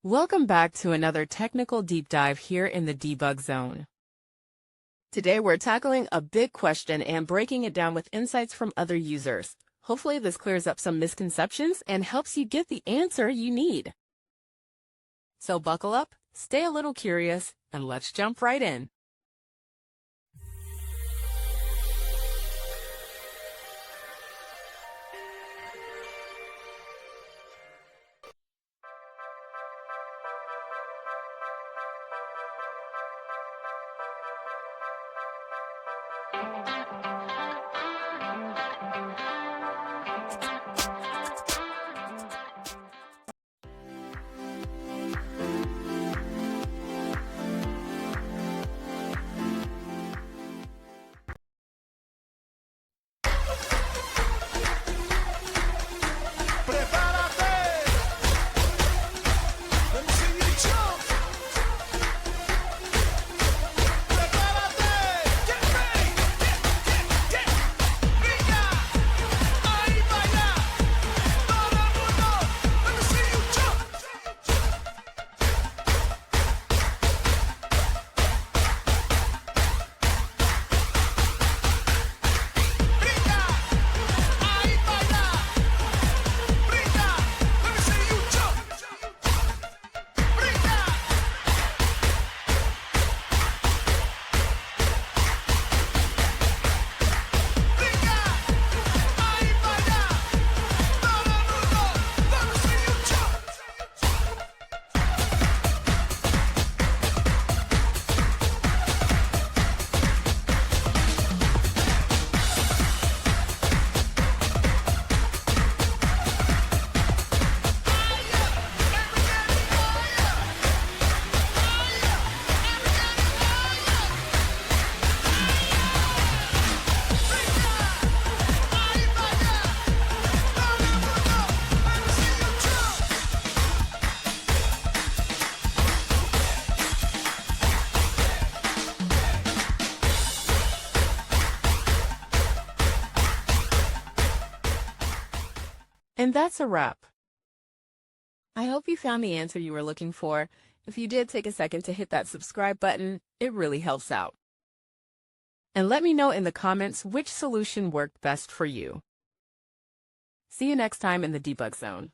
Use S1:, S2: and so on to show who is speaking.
S1: Welcome back to another technical deep dive here in the debug zone. Today we're tackling a big question and breaking it down with insights from other users. Hopefully this clears up some misconceptions and helps you get the answer you need. So buckle up, stay a little curious, and let's jump right in. And that's a wrap. I hope you found the answer you were looking for. If you did, take a second to hit that subscribe button. It really helps out. And let me know in the comments which solution worked best for you. See you next time in the debug zone.